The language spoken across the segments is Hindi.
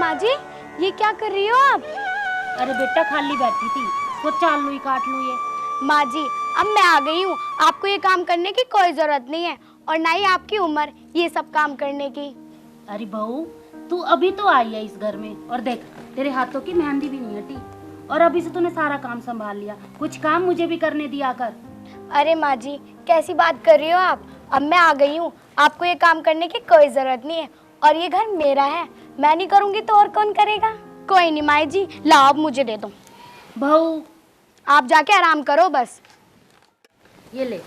माँ जी, ये क्या कर रही हो आप? अरे बेटा खाली बैठी थी तो चाल लू ही काट लू ये। माँ जी, अब मैं आ गई हूँ, आपको ये काम करने की कोई जरूरत नहीं है और ना ही आपकी उम्र ये सब काम करने की। अरे बहू तू अभी तो आई है इस घर में और देख तेरे हाथों की मेहंदी भी नहीं हटी और अभी से तूने सारा काम संभाल लिया। कुछ काम मुझे भी करने दिया कर। अरे माँ जी, कैसी बात कर रही हो आप? अब मैं आ गई हूँ, आपको ये काम करने की कोई जरूरत नहीं है और ये घर मेरा है। मैं नहीं करूँगी तो और कौन करेगा? कोई नहीं माँ जी, लाओ अब मुझे दे दो। बहू आप जाके आराम करो बस। ये ले।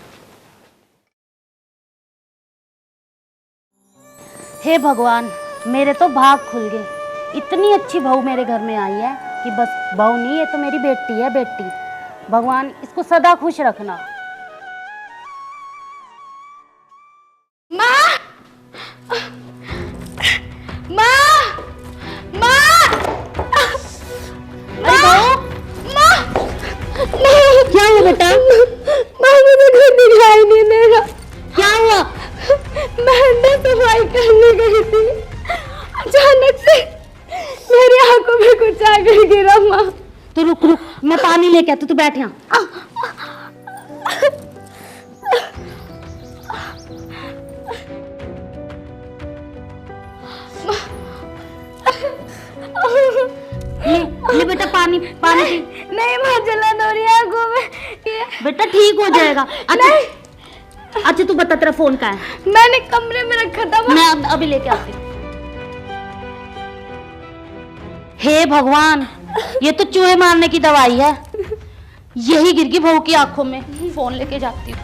हे भगवान, मेरे तो भाग खुल गए। इतनी अच्छी बहू मेरे घर में आई है कि बस बहू नहीं, ये तो मेरी बेटी है, बेटी। भगवान इसको सदा खुश रखना। माँ! माँ! माँ! अरे बहू माँ! नहीं! क्या हुआ बेटा? माँ मुझे घर दिखाई नहीं दे रहा। क्या हुआ? मैं अंदर सफाई करने गई थी, अचानक से मेरी आंखों में कुछ आ गई गिरा। माँ तो रुक रुक, मैं पानी लेके आती, तू बैठ यहाँ। ले बेटा पानी पानी पी। नहीं माँ, जलन हो रही है आंखों में। बेटा ठीक हो जाएगा। अच्छा तू बता तेरा फोन कहाँ है? मैंने कमरे में रखा था। मैं अभी लेके आती हूँ। हे भगवान, ये तो चूहे मारने की दवाई है। यही गिर गई बहू की आंखों में। फोन लेके जाती हूँ।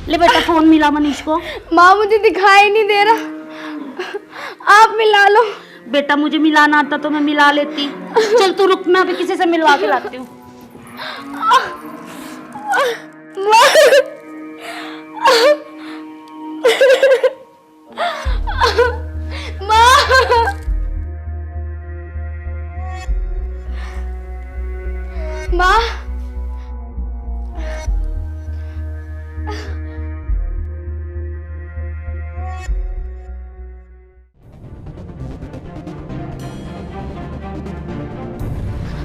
ले बेटा फोन मिला मनीष को। माँ मुझे दिखाई नहीं दे रहा, आप मिला लो। बेटा मुझे मिलाना आता तो मैं मिला लेती। चल तू रुक, मैं अभी किसी से मिलवा के लाती हूँ। माँ,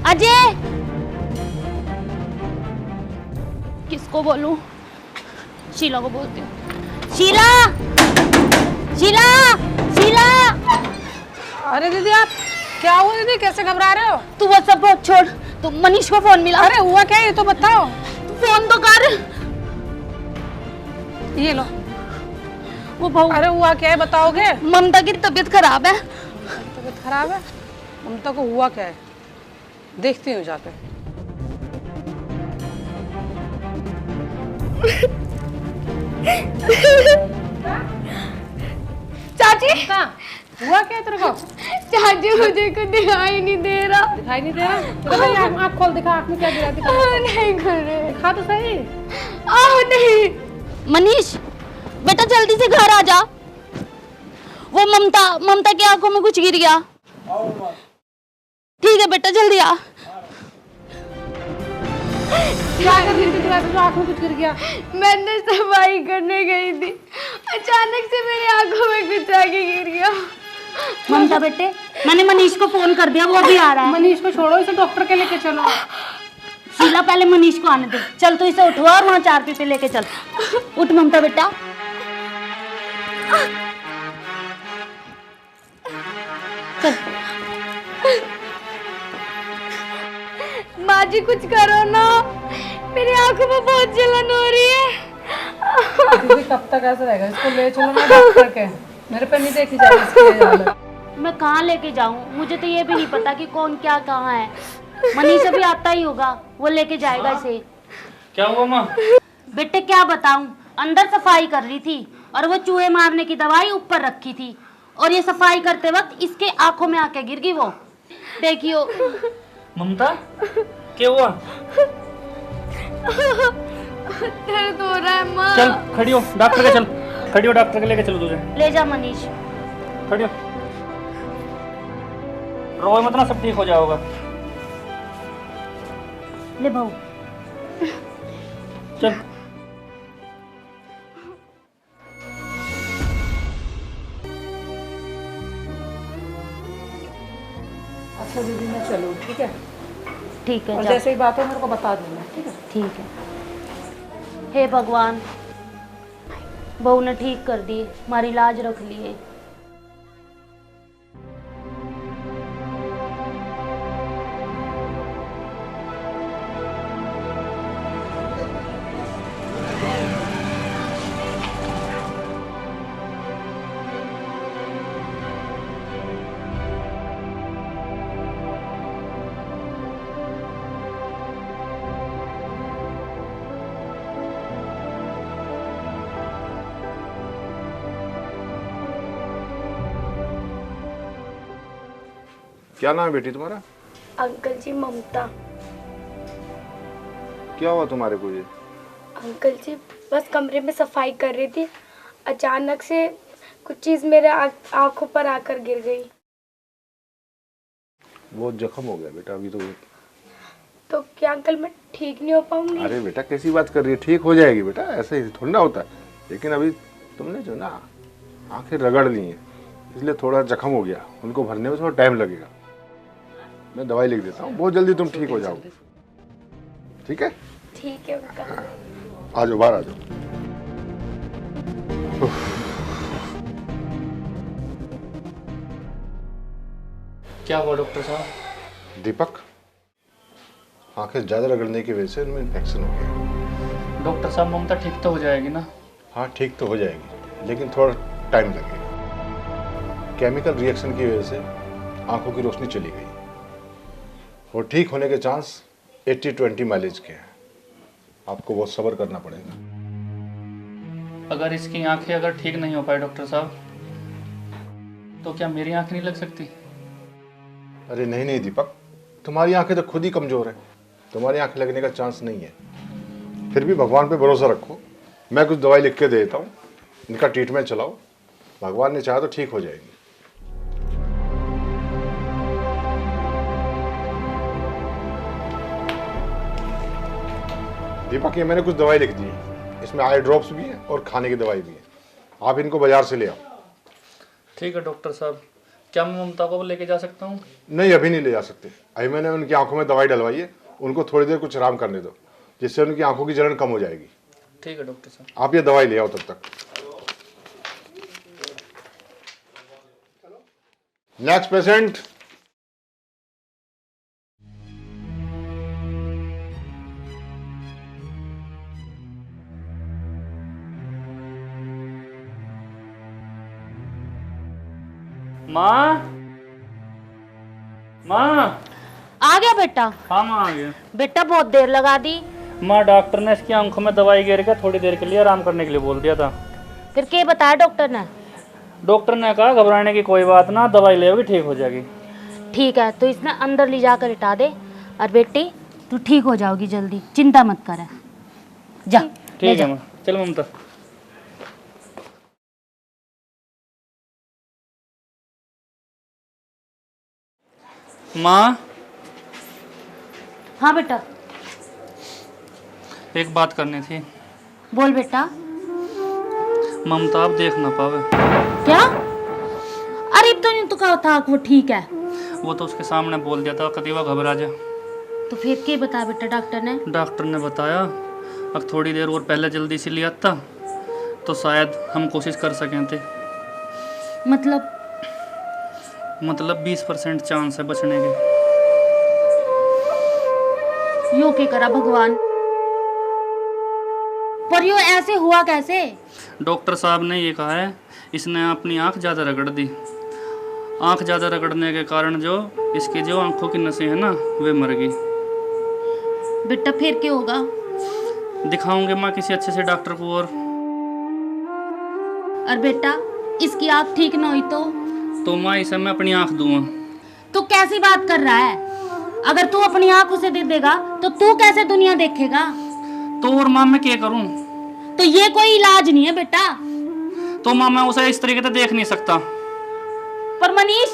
अजय, किसको बोलूं? शीला को बोलती हूँ। शीला, शीला, शीला। अरे दीदी आप क्या हुआ दीदी, कैसे घबरा रहे हो? तू वो सब छोड़, तू मनीष को फोन मिला। अरे हुआ क्या ये तो बताओ। फोन तो कर। ये लो। वो बहू, अरे हुआ क्या है बताओगे? ममता की तबीयत खराब है। तबीयत खराब है? ममता को हुआ क्या है? देखती हूँ जाके। चाची हुआ क्या है तेरे को? चाची मुझे कुछ दिखाई नहीं दे रहा। दिखाई नहीं दे रहा? तो भाई आँख खोल, दिखा आँख में क्या गिरा, दिखा। नहीं कर रहे। दिखा तो सही। नहीं। मनीष बेटा जल्दी से घर आ जा। वो ममता की आंखों में कुछ गिर गया। ठीक है बेटा जल्दी आ। क्या कर रही थी? तो आँख में कुछ गिर गया। मैंने सफाई करने गई थी, अचानक से मेरी आंखों में कुछ आगे गिर गया। ममता बेटे, मैंने मनीष को फोन कर दिया, वो भी आ रहा है। मनीष को छोड़ो, इसे डॉक्टर के लेके चलो। शीला पहले मनीष को आने दे। चल तू इसे उठवा और वहाँ 4 पीपे लेके चल। उठ ममता बेटा। चल। माँ जी कुछ करो ना, मेरी आंखों में बहुत जलन हो रही है। दीदी कब तक ऐसा रहेगा? इसको ले चलो ना डॉक्टर के। मेरे पे नहीं देखी जा रही। मैं कहाँ लेके जाऊँ? मुझे तो ये भी नहीं पता कि कौन क्या कहाँ है। मनीष अभी आता ही होगा, वो लेके जाएगा इसे। क्या हुआ माँ? बेटे क्या बताऊं, अंदर सफाई कर रही थी और वो चूहे मारने की दवाई ऊपर रखी थी और ये सफाई करते वक्त इसके आंखों में आके गिर गई। वो देखियो। ममता क्या हुआ? दर्द हो रहा है माँ। चल खड़ी हो, डॉक्टर के चल। खड़ी हो, डॉक्टर के लेके चलो तुझे। ले जा मनीष। खड़ी हो, रो मत ना, सब ठीक हो जाएगा। ले बहू। चल। अच्छा दीदी मैं चलूँ, ठीक है? ठीक है और जाओ। जैसे ही बात हो मेरे को बता देना, ठीक है? ठीक है। हे भगवान, बहू ने ठीक कर दी, हमारी लाज रख लिए। क्या नाम है बेटी तुम्हारा? अंकल जी ममता। क्या हुआ तुम्हारे को ये? अंकल जी बस कमरे में सफाई कर रही थी, अचानक से कुछ चीज मेरे आंखों पर आकर गिर गई। बहुत जख्म हो गया बेटा अभी तो क्या अंकल मैं ठीक नहीं हो पाऊंगी? अरे बेटा कैसी बात कर रही है, ठीक हो जाएगी बेटा, ऐसे ही थोड़ा ना होता है। लेकिन अभी तुमने जो ना आंखें रगड़ ली हैं, इसलिए थोड़ा जख्म हो गया, उनको भरने में थोड़ा टाइम लगेगा। मैं दवाई लिख देता हूँ, बहुत जल्दी तुम ठीक हो जाओगे, ठीक है? ठीक है अंकल। आ जाओ, बाहर आ जाओ। क्या हुआ डॉक्टर साहब? दीपक, आंखें ज्यादा रगड़ने की वजह से इनमें इन्फेक्शन हो गया। डॉक्टर साहब ममता ठीक तो हो जाएगी ना? हाँ ठीक तो हो जाएगी, लेकिन थोड़ा टाइम लगेगा। केमिकल रिएक्शन की वजह से आंखों की रोशनी चली गई और ठीक होने के चांस 80-20 माइलेज के हैं। आपको बहुत सब्र करना पड़ेगा। अगर इसकी आंखें अगर ठीक नहीं हो पाए डॉक्टर साहब, तो क्या मेरी आंख नहीं लग सकती? अरे नहीं नहीं दीपक, तुम्हारी आंखें तो खुद ही कमजोर है, तुम्हारी आंखें लगने का चांस नहीं है। फिर भी भगवान पे भरोसा रखो, मैं कुछ दवाई लिख के देता हूँ, इनका ट्रीटमेंट चलाओ, भगवान ने चाहा तो ठीक हो जाएगी। दीपक ये मैंने कुछ दवाई लिख दी है, इसमें आई ड्रॉप्स भी है और खाने की दवाई भी है, आप इनको बाजार से ले आओ। ठीक है डॉक्टर साहब, क्या मैं ममता को लेके जा सकता हूँ? नहीं अभी नहीं ले जा सकते, अभी मैंने उनकी आंखों में दवाई डलवाई है, उनको थोड़ी देर कुछ आराम करने दो, जिससे उनकी आंखों की जलन कम हो जाएगी। ठीक है डॉक्टर साहब। आप ये दवाई ले आओ तब तक। Next patient. माँ, माँ। आ गया बेटा? हाँ माँ आ गया। बेटा बहुत देर लगा दी। माँ डॉक्टर ने इसकी आंखों में दवाई गिर के थोड़ी देर के लिए आराम करने के लिए बोल दिया था। फिर क्या बताया डॉक्टर ने? डॉक्टर ने कहा घबराने की कोई बात ना, दवाई लेगी ठीक हो जाएगी। ठीक है, तो इसने अंदर ले जाकर लिटा दे, और बेटी तू ठीक हो जाओगी जल्दी, चिंता मत कर। जा ले ठीक जा। है माँ, चल ममता। माँ। हाँ बेटा। एक बात करनी थी। बोल बेटा। ममता आप देख ना पावे। क्या? अरे तो नहीं तो कहा था वो ठीक है। वो तो उसके सामने बोल दिया था कभी वो घबरा जा। तो फिर क्या बता बेटा डॉक्टर ने? डॉक्टर ने बताया अब थोड़ी देर और पहले जल्दी से लिया था तो शायद हम कोशिश कर सकें थे। मतलब 20% चांस है बचने के। यो के करा भगवान, पर यो ऐसे हुआ कैसे? डॉक्टर साहब ने ये कहा है इसने अपनी आंख ज़्यादा रगड़ दी। आंख ज़्यादा रगड़ने के कारण जो इसकी जो आंखों की नसें हैं ना वे मर गई। बेटा फिर क्या होगा? दिखाऊंगे माँ किसी अच्छे से डॉक्टर को। और बेटा इसकी आंख ठीक न हुई तो माँ इसे मैं अपनी आंख दूंगा। तू कैसी बात कर रहा है? अगर तू अपनी आंख उसे दे देगा तो तू कैसे दुनिया देखेगा? तो और माँ मैं क्या करूं? तो ये कोई इलाज नहीं है बेटा। तो माँ मैं उसे इस तरीके से देख नहीं सकता। पर मनीष,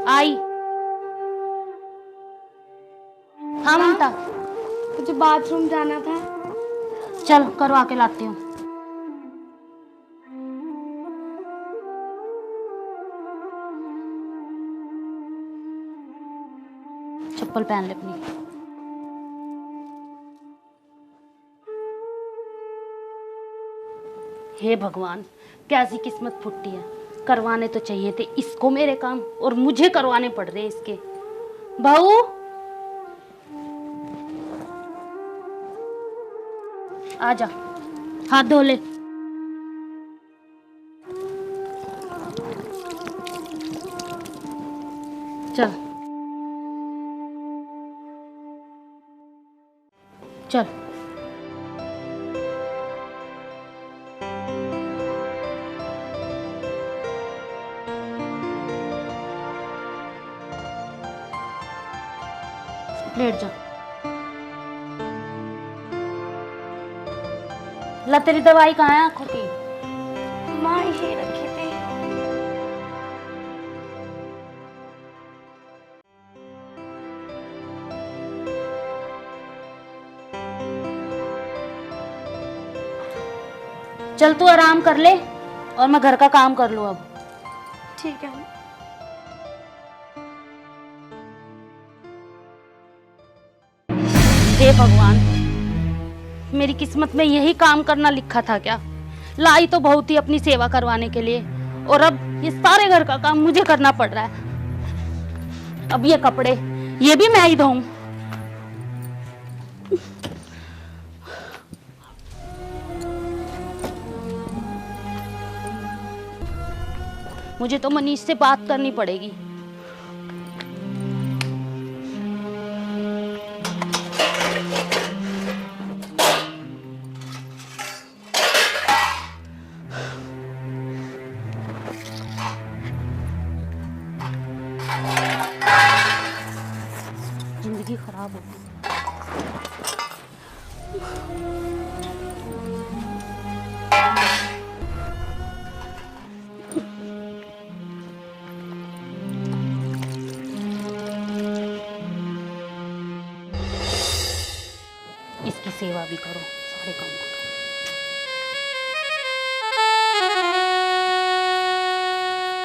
आई। हाँ ममता, मुझे बाथरूम जाना था। चल करवा के लाती हूँ। चप्पल पहन ले अपनी। हे भगवान, कैसी किस्मत फुट्टी है। करवाने तो चाहिए थे इसको मेरे काम, और मुझे करवाने पड़ रहे इसके। बहू, आजा, हाथ धो ले। चल चल। लेट जा। ला, तेरी दवाई कहाँ है आंखों की? माँ ये रखी थी। चल तू आराम कर ले और मैं घर का काम कर लूँ अब। ठीक है। हे भगवान, मेरी किस्मत में यही काम करना लिखा था क्या? लाई तो बहुत ही अपनी सेवा करवाने के लिए, और अब ये सारे घर का काम मुझे करना पड़ रहा है। अब ये कपड़े, ये भी मैं ही धोऊं। मुझे तो मनीष से बात करनी पड़ेगी। जिंदगी खराब हो गई। इसकी सेवा भी करो, सारे काम करो।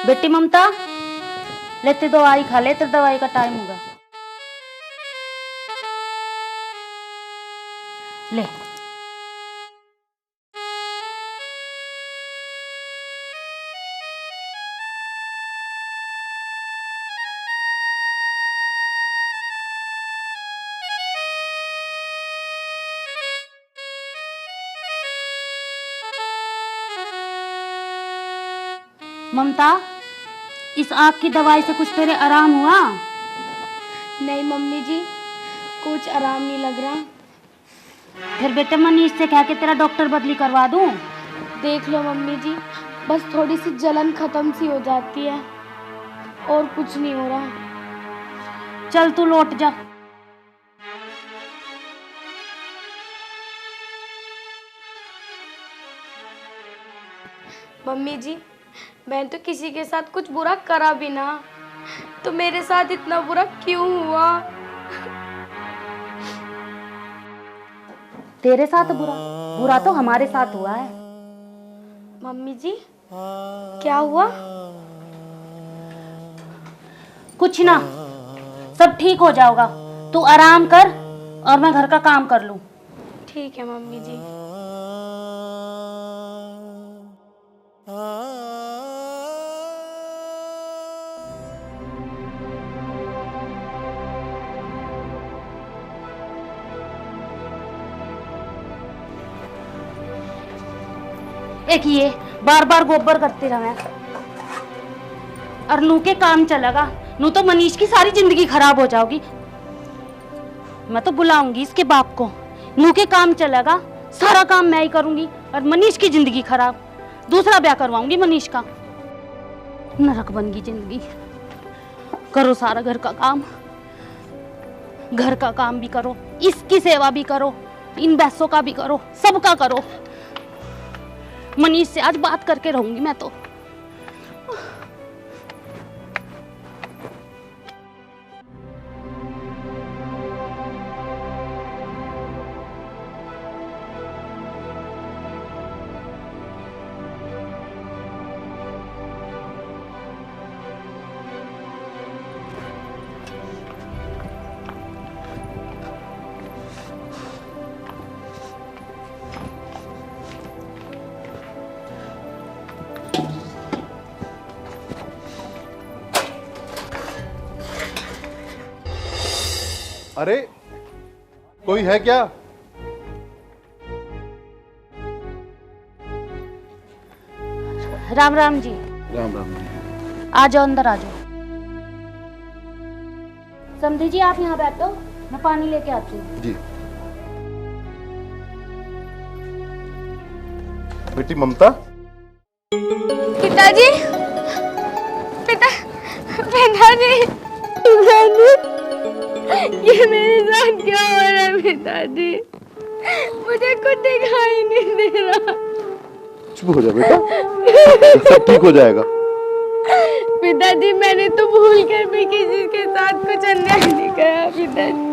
बेटी ममता, लेते दवाई खा ले, तेरे दवाई का टाइम होगा। ले। ममता, इस आँख की दवाई से कुछ तेरे आराम हुआ? नहीं मम्मी जी, कुछ आराम नहीं लग रहा। फिर बेटे मनीष से कह के तेरा डॉक्टर बदली करवा दूं? देख लो मम्मी जी, बस थोड़ी सी जलन खत्म सी हो जाती है, और कुछ नहीं हो रहा। चल तू लौट जा। मम्मी जी, मैं तो किसी के साथ कुछ बुरा करा भी ना, तो मेरे साथ इतना बुरा क्यों हुआ? तेरे साथ बुरा? बुरा तो हमारे साथ हुआ है। मम्मी जी, क्या हुआ? कुछ ना, सब ठीक हो जाएगा। तू आराम कर और मैं घर का काम कर लूं। ठीक है मम्मी जी। एक ये बार बार गोबर करते रहा और नू के काम चलेगा, नू तो मनीष की सारी जिंदगी खराब हो जाओगी। मैं तो बुलाऊंगी इसके बाप को। नू के काम चलेगा, सारा काम मैं ही करूंगी और मनीष की जिंदगी खराब। दूसरा ब्याह करवाऊंगी मनीष का। नरक बन गई जिंदगी। करो सारा घर का काम, घर का काम भी करो, इसकी सेवा भी करो, इन भैंसों का भी करो, सबका करो। मनीष से आज बात करके रहूंगी मैं तो। अरे कोई है क्या? राम राम जी। राम राम जी। आ जाओ, अंदर आ जाओ। समधी जी आप यहाँ बैठो, मैं पानी लेके आती हूँ। जी। बेटी ममता, पिताजी, पिताजी, ये मेरे साथ क्या हो रहा है पिताजी? मुझे कुछ दिखाई नहीं दे रहा। चुप हो जा बेटा, सब ठीक हो जाएगा। पिताजी मैंने तो भूल कर भी किसी के साथ कुछ अन्याय नहीं किया पिताजी।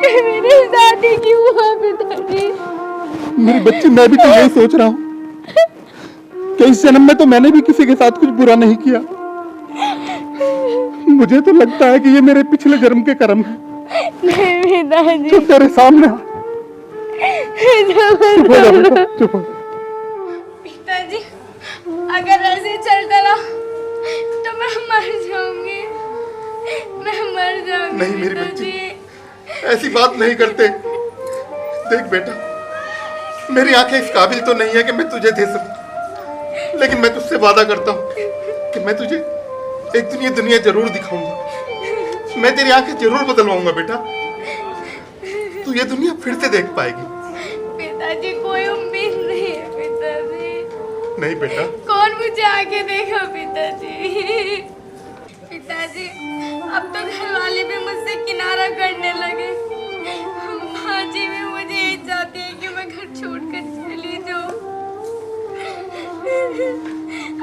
ये मेरे साथ ही क्यों हुआ पिताजी? मेरी बच्ची, मैं भी तो यही सोच रहा हूँ कि इस जन्म में तो मैंने भी किसी के साथ कुछ बुरा नहीं किया। मुझे तो लगता है कि ये मेरे पिछले जन्म के कर्म है नहीं पिताजी, जो तेरे सामने चुप हो जा बेटा, चुप हो। पिताजी अगर ऐसे चलता रहा तो मैं मर जाऊंगी, मैं मर जाऊंगी। नहीं मेरी पिताजी। बच्ची, ऐसी बात नहीं करते। देख बेटा, मेरी आंखें इस काबिल तो नहीं है कि मैं तुझे दे सकूं, लेकिन मैं तुझसे वादा करता हूं कि मैं तुझे एक दिन ये दुनिया जरूर दिखाऊंगा। मैं तेरी आंखें जरूर बदलवाऊंगा बेटा, तू ये दुनिया फिर से देख पाएगी। पिताजी कोई उम्मीद नहीं है पिताजी। नहीं बेटा, कौन मुझे आगे देखा पिताजी? पिताजी अब तो घर वाले भी मुझसे किनारा करने लगे। माँ जी भी मुझे यही चाहती है कि मैं घर छोड़कर चली जाऊँ।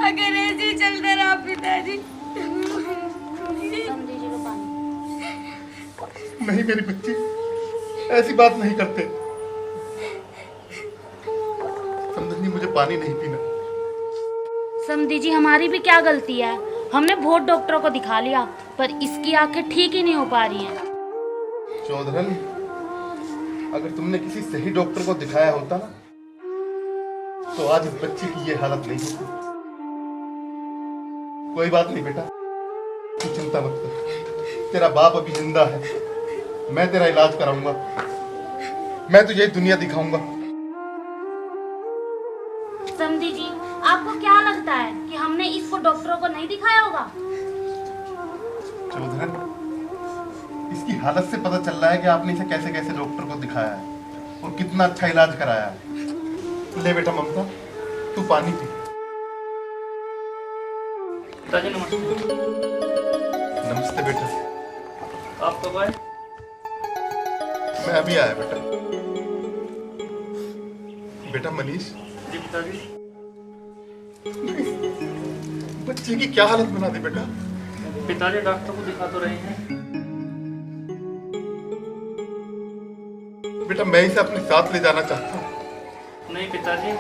अगर ऐसे ही चलता रहा पिताजी समधी जी को पानी। नहीं मेरी बच्ची, ऐसी बात नहीं करते। समझनी, मुझे पानी नहीं पीना। समधी जी हमारी भी क्या गलती है? हमने बहुत डॉक्टरों को दिखा लिया पर इसकी आंखें ठीक ही नहीं हो पा रही हैं। चौधरी, अगर तुमने किसी सही डॉक्टर को दिखाया होता ना, तो आज इस बच्ची की ये हालत नहीं होती। कोई बात नहीं बेटा, तू चिंता मत कर। तेरा बाप अभी जिंदा है, मैं तेरा इलाज कराऊंगा, मैं तुझे दुनिया दिखाऊंगा। समधी जी आपको क्या लगता है कि हमने इसको डॉक्टरों को नहीं दिखाया होगा? चौधरी, इसकी हालत से पता चल रहा है कि आपने इसे कैसे कैसे डॉक्टर को दिखाया है और कितना अच्छा इलाज कराया है। ले बेटा ममता, तू पानी पी। पिताजी नमस्ते। नमस्ते बेटा। आप कब आए? मैं अभी आया बेटा। बेटा मनीष, जी पिताजी। बच्चे की क्या हालत बना दी बेटा? पिताजी डॉक्टर को दिखा तो रहे हैं। बेटा मैं इसे अपने साथ ले जाना चाहता हूँ। नहीं पिताजी,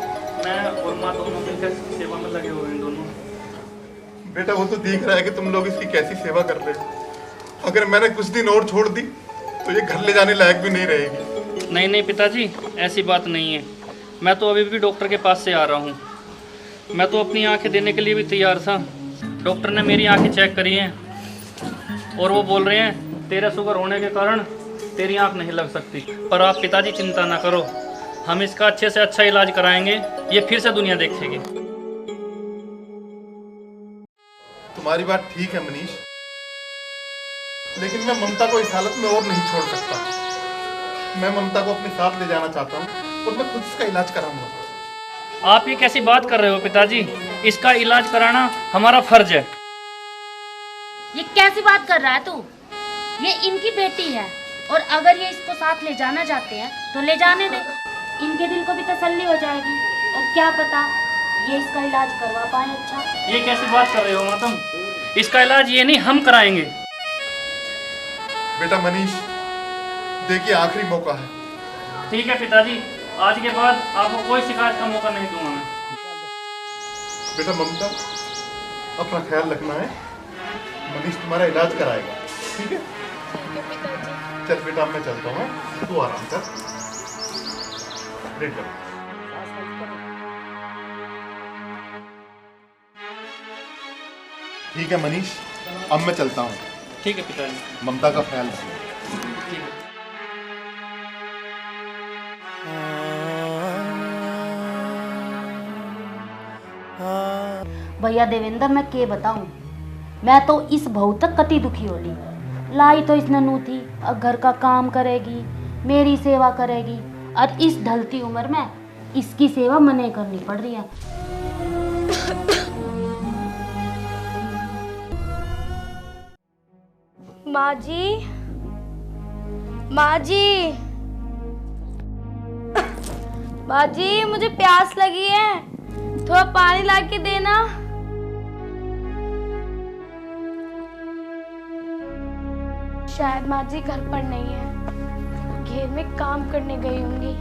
मैं और माँ दोनों मिलकर सेवा में लगे हुए हैं दोनों। बेटा वो तो देख रहा है कि तुम लोग इसकी कैसी सेवा कर रहे हो। अगर मैंने कुछ दिन और छोड़ दी तो ये घर ले जाने लायक भी नहीं रहेगी। नहीं नहीं पिताजी, ऐसी बात नहीं है। मैं तो अभी भी डॉक्टर के पास से आ रहा हूँ। मैं तो अपनी आंखें देने के लिए भी तैयार था। डॉक्टर ने मेरी आंखें चेक करी हैं और वो बोल रहे हैं तेरा शुगर होने के कारण तेरी आंख नहीं लग सकती। पर आप पिताजी चिंता ना करो, हम इसका अच्छे से अच्छा इलाज कराएंगे, ये फिर से दुनिया देखेगी। तुम्हारी बात ठीक है मनीष, लेकिन मैं ममता को इस हालत में और नहीं छोड़ सकता। मैं ममता को अपने साथ ले जाना चाहता हूँ और मैं खुद इसका इलाज कराऊंगा। आप ये कैसी बात कर रहे हो पिताजी? इसका इलाज कराना हमारा फर्ज है। ये कैसी बात कर रहा है तू? ये इनकी बेटी है और अगर ये इसको साथ ले जाना चाहते हैं तो ले जाने दे। इनके दिल को भी तसल्ली हो जाएगी और क्या पता ये इसका इलाज करवा पाए अच्छा। ये कैसी बात कर रहे हो मातम? इसका इलाज ये नहीं, हम कराएंगे। बेटा मनीष, देखिए आखिरी मौका है। ठीक है पिताजी, आज के बाद आपको कोई शिकायत का मौका नहीं दूंगा मैं। बेटा ममता, अपना ख्याल रखना है। मनीष तुम्हारा इलाज कराएगा, ठीक है? चल बेटा मैं चलता हूँ, तू आराम कर। लेट जा। ठीक है मनीष, अब मैं चलता हूँ। ठीक है पिताजी। ममता का ख्याल रखना। ठीक है। भैया देवेंद्र मैं के बताऊं, मैं तो इस बहू तक कति दुखी होली। लाई तो इसने नू थी, अब घर का काम करेगी, मेरी सेवा करेगी, और इस ढलती उम्र में इसकी सेवा मने करनी पड़ रही है। माँ जी, माँ जी, माँ जी मुझे प्यास लगी है, थोड़ा पानी ला के देना। शायद माँ जी घर पर नहीं है, घेर में काम करने गई होंगी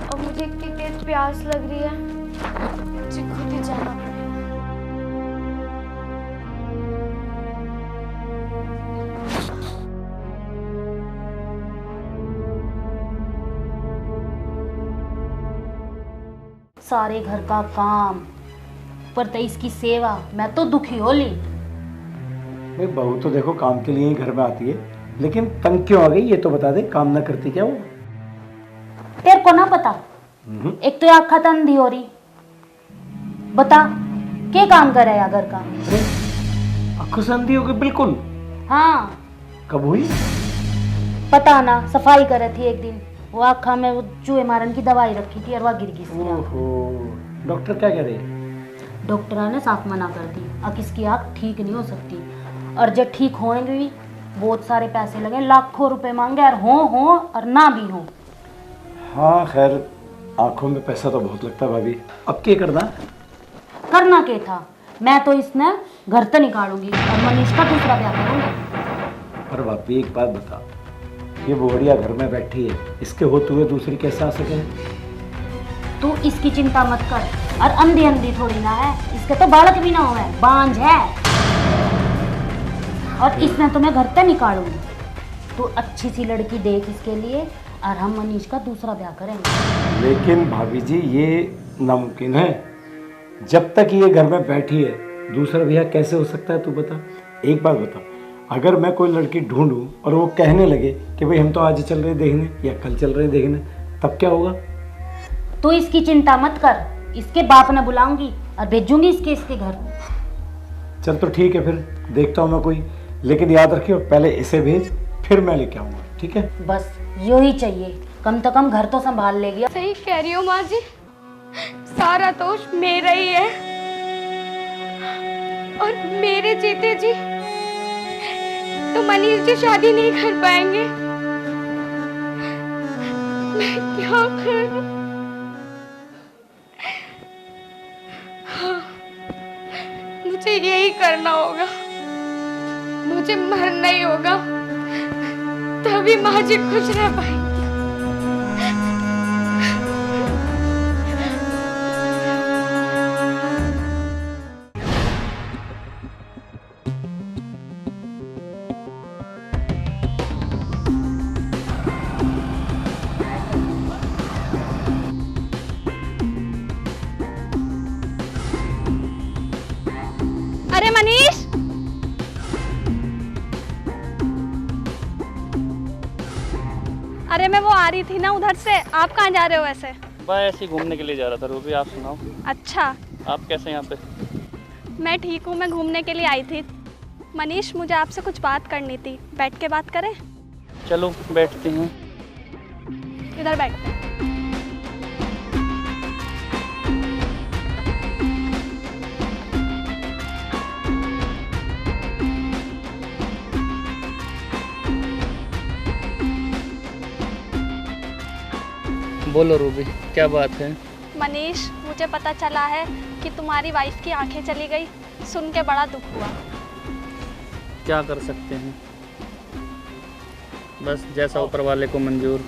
और मुझे इतनी तेज प्यास लग रही है, मुझे खुद ही जाना पड़ेगा। सारे घर का काम पर तो इसकी सेवा, मैं तो दुखी हो ली। भाई बहू तो देखो काम के लिए ही घर में आती है, लेकिन तंग क्यों आ गई ये तो बता दे। काम ना करती क्या वो? तेरे को ना पता, एक तो आँखा तो अंधी हो रही, बता क्या काम करे या घर का? आंखों से अंधी हो गई बिल्कुल? हाँ कब हुई? पता ना, सफाई करे थी एक दिन, वो आँखा में वो चूहे मारन की दवाई रखी थी और वह गिर गई। ओहो, डॉक्टर क्या कह रहे हैं? डॉक्टर ने साफ मना कर दी, अब इसकी आँख ठीक नहीं हो सकती, और जब ठीक होएंगे भी बहुत सारे पैसे लगे, लाखों रुपए मांगे, और हो और ना भी हो। हाँ खैर, आंखों में पैसा तो बहुत लगता है भाभी, अब क्या करना क्या था? मैं तो इसने घर से निकालूंगी और मनीष का दूसरा ब्याह करूंगी। पर भाभी एक बात बता, ये बोरिया घर में बैठी है, इसके होते हुए दूसरी कैसे आ सके? तू इसकी चिंता मत कर, और अंधी अंधी थोड़ी ना है, इसके तो बालक भी ना हुए, बांझ है, और इसमें तो मैं घर से निकालूंगी। तू अच्छी सी लड़की देख इसके लिए, और हम मनीष का दूसरा ब्याह करेंगे। लेकिन भाभी जी ये नामुमकिन है, जब तक ये घर में बैठी है दूसरा ब्याह कैसे हो सकता है? तू बता, एक बात बता, अगर मैं कोई लड़की ढूंढूं और वो कहने लगे कि भाई हम तो आज चल रहे देखने या कल चल रहे देखने, तब क्या होगा? तू इसकी चिंता मत कर, इसके बाप ने बुलाऊंगी और भेजूंगी इसके घर। चल तो ठीक है, फिर देखता हूँ मैं कोई, लेकिन याद रखियो पहले इसे भेज, फिर मैं लेके आऊँगा, ठीक है? बस यो ही चाहिए, कम से कम घर तो संभाल लेगी। सही कह रही हो माँ जी, सारा दोष मेरा ही है, और मेरे जीते जी तो मनीष जी शादी नहीं कर पाएंगे। मैं क्या करूं? हाँ, मुझे यही करना होगा, मुझे मरना ही होगा, तभी माँ जी खुश रह पाएंगी। अरे मनीष, अरे मैं वो आ रही थी ना उधर से। आप कहाँ जा रहे हो वैसे? मैं ऐसे ही घूमने के लिए जा रहा था। रूबी आप सुनाओ। अच्छा, आप कैसे यहाँ पे? मैं ठीक हूँ, मैं घूमने के लिए आई थी। मनीष मुझे आपसे कुछ बात करनी थी, बैठ के बात करें? चलो बैठते हैं। इधर बैठते हैं। बोलो रूबी, क्या बात है? मनीष, मुझे पता चला है कि तुम्हारी वाइफ की आंखें चली गई, सुन के बड़ा दुख हुआ। क्या कर सकते हैं, बस जैसा ऊपर वाले को मंजूर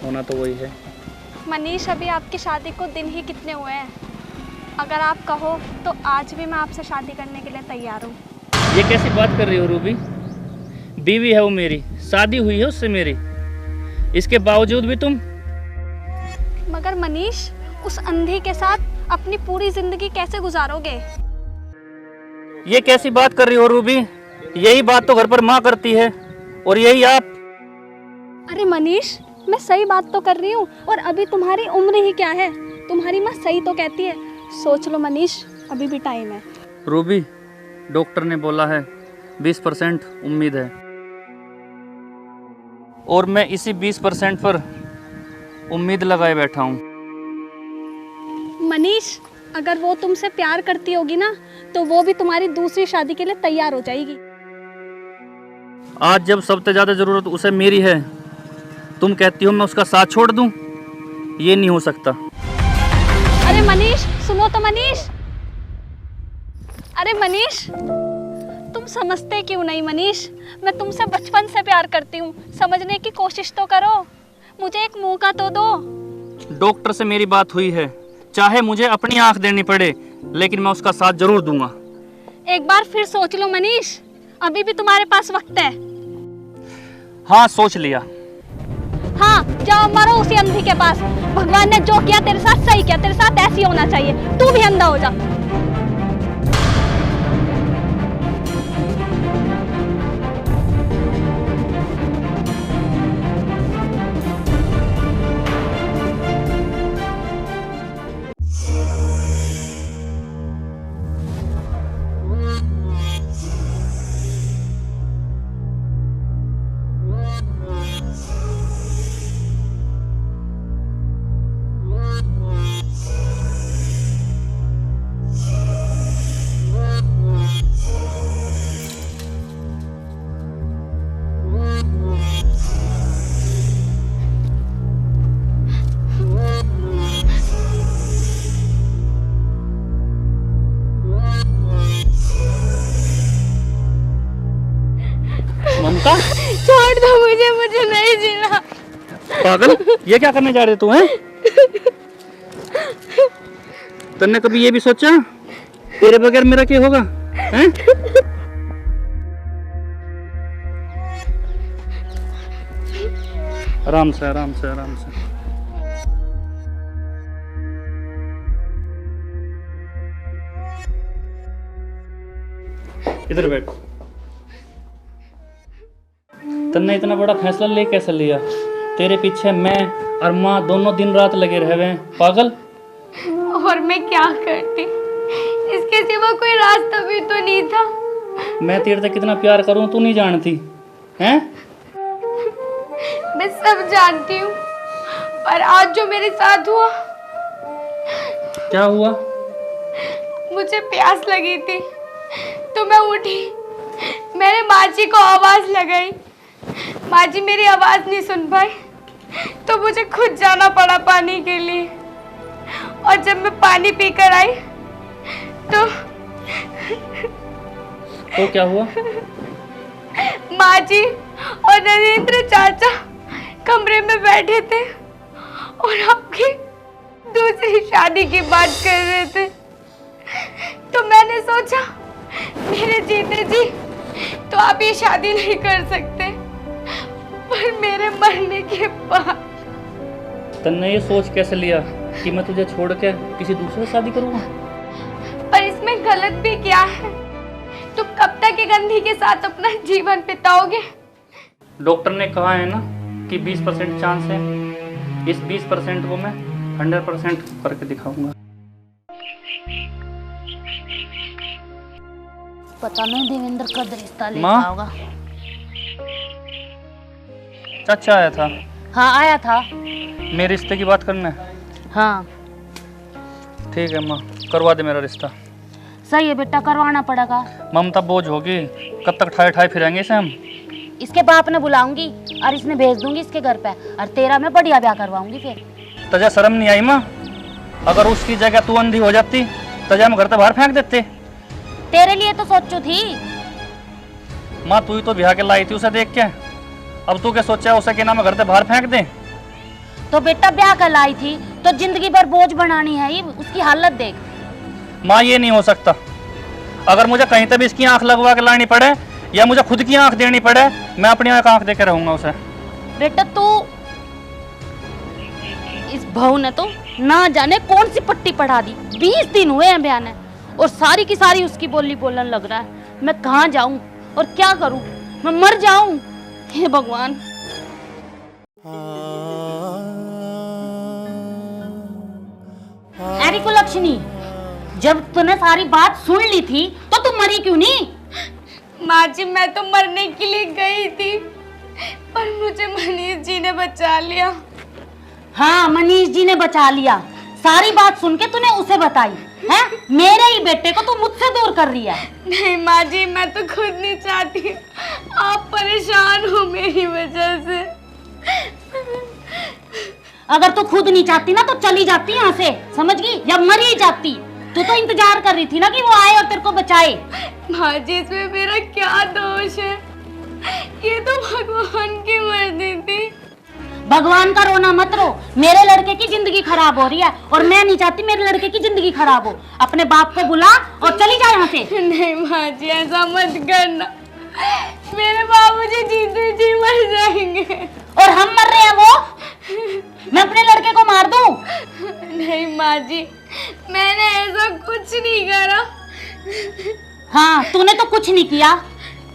होना तो वही है। मनीष, अभी आपकी शादी को दिन ही कितने हुए हैं? अगर आप कहो तो आज भी मैं आपसे शादी करने के लिए तैयार हूँ। ये कैसी बात कर रही हो रूबी? बीवी है वो मेरी, शादी हुई है उससे मेरी, इसके बावजूद भी तुम? मगर मनीष, उस अंधे के साथ अपनी पूरी जिंदगी कैसे गुजारोगे? ये कैसी बात कर रही हो रूबी? यही बात तो घर पर माँ करती है, और यही आप। अरे मनीष, मैं सही बात तो कर रही हूँ, और अभी तुम्हारी उम्र ही क्या है? तुम्हारी माँ सही तो कहती है। सोच लो मनीष, अभी भी टाइम है। रूबी, डॉक्टर ने बोला है 20% उम्मीद है, और मैं इसी 20% पर उम्मीद लगाए बैठा हूँ। मनीष, अगर वो तुमसे प्यार करती होगी ना तो वो भी तुम्हारी दूसरी शादी के लिए तैयार हो जाएगी। आज जब सबसे ज़्यादा ज़रूरत उसे मेरी है, तुम कहती हो मैं उसका साथ छोड़ दूँ? ये नहीं हो सकता। अरे मनीष, सुनो तो मनीष। अरे मनीष, तुम समझते क्यों नहीं मनीष? मैं तुमसे बचपन से प्यार करती हूँ, समझने की कोशिश तो करो, मुझे एक मौका तो दो। डॉक्टर से मेरी बात हुई है, चाहे मुझे अपनी आंख देनी पड़े, लेकिन मैं उसका साथ जरूर दूंगा। एक बार फिर सोच लो मनीष, अभी भी तुम्हारे पास वक्त है। हाँ, सोच लिया। हाँ, जाओ मरो उसी अंधी के पास। भगवान ने जो किया तेरे साथ सही किया, तेरे साथ ऐसी होना चाहिए। तू भी अंधा हो जा। ममता, छोड़ दो मुझे, मुझे नहीं जीना। पागल, ये क्या करने जा रहे तू हैं? तुमने कभी ये भी सोचा तेरे बगैर मेरा क्या होगा? हैं? आराम से, आराम से, आराम से। इधर बैठ। तुमने इतना बड़ा फैसला ले कैसे लिया? तेरे पीछे मैं और माँ दोनों दिन रात लगे रहे हैं। पागल। और मैं क्या करती? इसके सिवा कोई रास्ता भी तो नहीं था। मैं तेरे से कितना प्यार करूं तू नहीं जानती हैं? मैं सब जानती हूँ, पर आज जो मेरे साथ हुआ। क्या हुआ? मुझे प्यास लगी थी तो मैं उठी, मैंने माँ जी को आवाज लगाई, माँ जी मेरी आवाज नहीं सुन पाई तो मुझे खुद जाना पड़ा पानी के लिए। और जब मैं पानी पीकर आई तो क्या हुआ? माँ जी और नरेंद्र चाचा कमरे में बैठे थे और आपकी दूसरी शादी की बात कर रहे थे। तो मैंने सोचा मेरे जीते जी तो आप ये शादी नहीं कर सकते, पर मेरे मरने के बाद। तन्ने ये सोच कैसे लिया कि मैं तुझे छोड़ के किसी दूसरे से शादी करूंगा? पर इसमें गलत भी क्या है? तुम कब तक एक अंधी के साथ अपना जीवन बिताओगे? डॉक्टर ने कहा है ना कि 20% चांस है। इस 20% को मैं 100% करके दिखाऊंगा। पता नहीं देवेंद्र कब रिश्ता लेकर माँ? होगा। चाचा आया था। हाँ आया था। मेरे रिश्ते की बात करना है? हाँ ठीक है माँ, करवा दे मेरा रिश्ता। सही है बेटा, करवाना पड़ेगा। ममता बोझ होगी, कब तक ठाए ठाए फिरेंगे इसे हम? इसके बाप ने बुलाऊंगी और इसने भेज दूंगी इसके घर पे, और तेरा मैं बढ़िया ब्याह करवाऊंगी। फिर तुझे शर्म नहीं आई माँ? अगर उसकी जगह तू अंधी हो जाती तुझे हम घर से बाहर फेंक देते। तेरे लिए तो सोचू थी। माँ तू ही तो ब्याह के लाई थी उसे देख के, अब तू क्या सोचा उसे कि ना मैं घर से बाहर फेंक दे? तो बेटा ब्याह कर लाई थी तो जिंदगी भर बोझ बनानी है, ये उसकी हालत देख। माँ ये नहीं हो सकता। अगर मुझे कहीं तक भी इसकी आंख लगवा के लानी पड़े या मुझे खुद की आंख देनी पड़े, मैं अपनी आंख दे के रहूंगा उसे। बेटा तू, इस बहू ने तो ना जाने कौन सी पट्टी पढ़ा दी। 20 दिन हुए हैं ब्याह ने और सारी की सारी उसकी बोली बोलने लग रहा है। मैं कहाँ जाऊं और क्या करूं? मैं मर जाऊं? हे भगवान। अरे कुलक्षणी, जब तूने सारी बात सुन ली थी तो तू मरी क्यों नहीं? माँ जी मैं तो मरने के लिए गई थी, पर मुझे मनीष जी ने बचा लिया। हाँ, मनीष जी ने बचा लिया। सारी बात सुन के तूने उसे बताई है? मेरे ही बेटे को तू मुझसे दूर कर रही है। नहीं माँ जी, मैं तो खुद नहीं चाहती, आप परेशान हो मेरी वजह से। अगर तू खुद नहीं चाहती ना तो चली जाती यहाँ से, समझ गई? या मर ही जाती। तू तो इंतजार कर रही थी ना कि वो आए और तेरे को बचाए। माँ जी इसमें मेरा क्या दोष है? ये तो भगवान की मर्जी थी। भगवान का रोना मत रो। मेरे लड़के की जिंदगी खराब हो रही है और मैं नहीं चाहती मेरे लड़के की जिंदगी खराब हो। अपने बाप को बुला और चली जा यहाँ से। नहीं माँ जी ऐसा मत करना, मेरे बाबूजी जीते जी मर जाएंगे। और हम मर रहे हैं वो? मैं अपने लड़के को मार दूं? नहीं माँ जी, मैंने ऐसा कुछ नहीं करा। हाँ, तूने तो कुछ नहीं किया।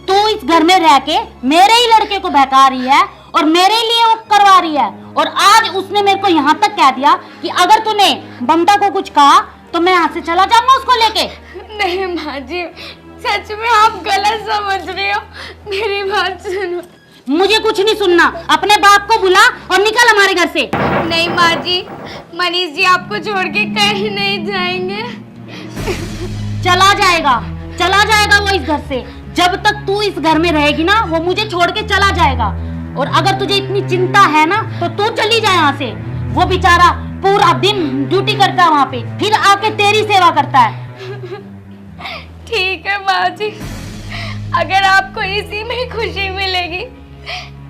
तू इस घर में रह के मेरे ही लड़के को बहका रही है और मेरे लिए वो करवा रही है। और आज उसने मेरे को यहाँ तक कह दिया कि अगर तूने ममता को कुछ कहा तो मैं यहाँ से चला जाऊंगा उसको लेके। नहीं माँ जी, सच में आप गलत समझ रहे हो, मेरी बात सुनो। मुझे कुछ नहीं सुनना। अपने बाप को बुला और निकल हमारे घर से। नहीं माँ जी, मनीष जी आपको छोड़ के कहीं नहीं जाएंगे। चला जाएगा वो इस घर से। जब तक तू इस घर में रहेगी ना वो मुझे छोड़ के चला जाएगा। और अगर तुझे इतनी चिंता है ना तो तू चली जाए यहाँ से। वो बेचारा पूरा दिन ड्यूटी करता है वहाँ पे, फिर आके तेरी सेवा करता है। ठीक है माँ जी, अगर आपको इसी में खुशी मिलेगी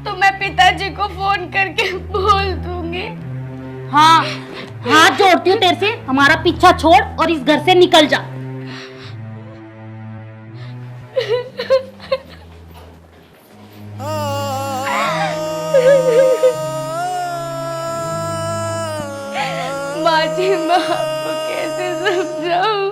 तो मैं पिताजी को फोन करके बोल दूंगी। हाँ, हाथ जोड़ती हूँ तेरे से, हमारा पीछा छोड़ और इस घर से निकल जा। माँ जी मैं आपको कैसे समझाऊं?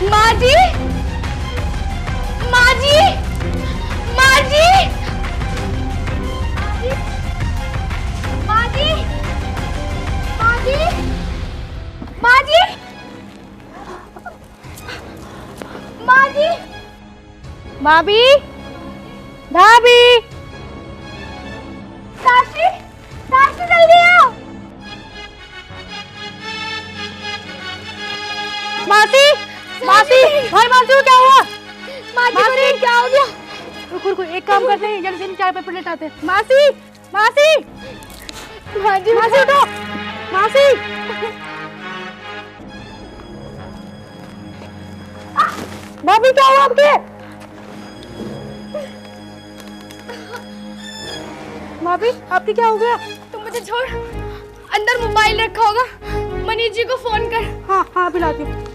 माँ जी, माँ जी, माँ जी, माँ जी, माँ जी, माँ जी, माँ जी, भाभी, भाभी, साक्षी, साक्षी जल्दी आओ। मासी, मासी, भाई मासी को क्या हुआ? मासी क्या हो गया? रुको एक काम करते हैं, जल्दी से चाय पे लेटाते हैं। मासी, मासी, मासी, मासी उठो, मासी। भाभी क्या हुआ आपके? भाभी आपके क्या हो गया? तुम मुझे छोड़, अंदर मोबाइल रखा होगा, मनीष जी को फोन कर। हाँ हाँ पिलाती हूँ।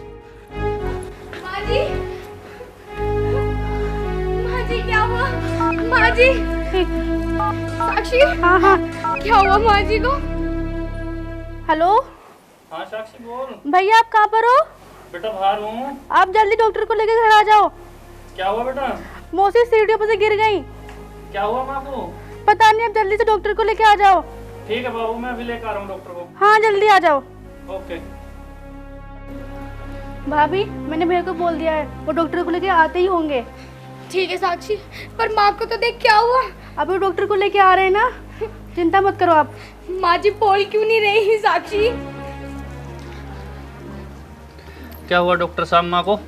माँ जी क्या हुआ? माँ जी, साक्षी, हाँ हाँ क्या हुआ माँ जी को? हेलो हाँ साक्षी बोल। भैया आप कहाँ पर हो? बेटा बाहर हूँ। आप जल्दी डॉक्टर को लेकर घर आ जाओ। क्या हुआ बेटा? मौसी सीढ़ियों पर से गिर गई। क्या हुआ माँ को? पता नहीं, अब जल्दी से डॉक्टर को लेके आ जाओ। ठीक है बाबू, मैं अभी लेकर आ रहा हूँ डॉक्टर को। हाँ जल्दी आ जाओ। ओके। भाभी मैंने भैया को बोल दिया है, वो डॉक्टर को लेके आते ही होंगे। ठीक है साक्षी, पर माँ को तो देख क्या हुआ? अब वो डॉक्टर को लेके आ रहे हैं ना, चिंता मत करो आप। माँ जी बोल क्यों नहीं रही साक्षी? क्या हुआ डॉक्टर साहब माँ को?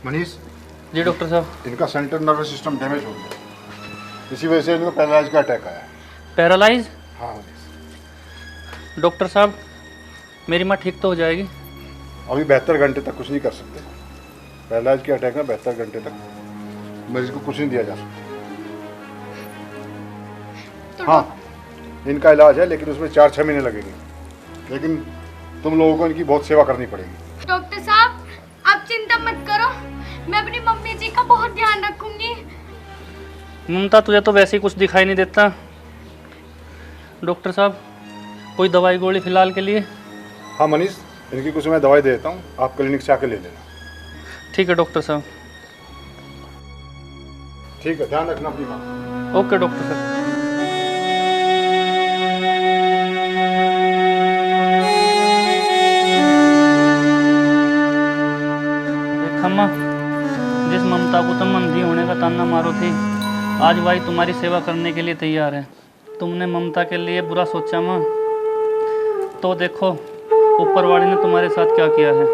मनीष, जी डॉक्टर साहब। इनका सेंट्रल नर्वस सिस्टम डैमेज हो गया, इसी वजह से इनको पैरालाइज का अटैक आया है। पैरालाइज? हाँ मनीष। डॉक्टर साहब मेरी माँ ठीक तो हो जाएगी? अभी 72 घंटे तक कुछ नहीं कर सकते। पैरालाइज के अटैक में 72 घंटे तक मरीज को कुछ नहीं दिया जा सकता। हाँ इनका इलाज है, लेकिन उसमें 4-6 महीने लगेंगे, लेकिन तुम लोगों को इनकी बहुत सेवा करनी पड़ेगी। डॉक्टर साहब आप चिंता मत करो, मैं अपनी मम्मी जी का बहुत ध्यान ममता तुझे तो वैसे ही कुछ दिखाई नहीं देता। डॉक्टर साहब कोई दवाई गोली फिलहाल के लिए? हाँ मनीष, इनकी कुछ मैं दवाई दे देता हूँ, आप क्लिनिक से आके ले लेना। ठीक है डॉक्टर साहब। ठीक है, ध्यान रखना अपनी माँ। ओके डॉक्टर साहब। देख अम्मा, जिस ममता को तुम अंधी होने का ताना मारो थी, आज वही तुम्हारी सेवा करने के लिए तैयार है। तुमने ममता के लिए बुरा सोचा माँ, तो देखो ऊपर वाले ने तुम्हारे साथ क्या किया है।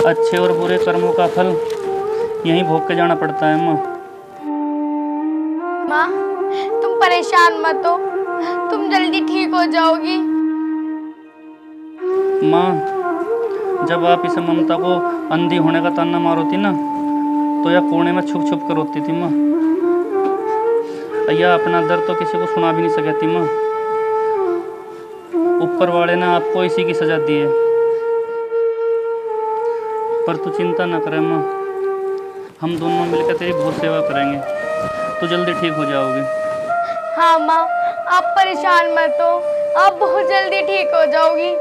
अच्छे और बुरे कर्मों का फल यहीं भोग के जाना पड़ता है माँ। माँ तुम परेशान मत हो, तुम जल्दी ठीक हो जाओगी। माँ जब आप इसे ममता को अंधी होने का ताना मारोती ना, तो यह कोने में छुप छुप कर रोती थी माँ। यह अपना दर्द तो किसी को सुना भी नहीं सकती माँ। ऊपर वाले ने आपको इसी की सजा दी है। पर तू चिंता ना करे माँ, हम दोनों मिलकर तेरी बहुत सेवा करेंगे, तू जल्दी ठीक हो जाओगी। हाँ माँ, आप परेशान मत हो, आप बहुत जल्दी ठीक हो जाओगी।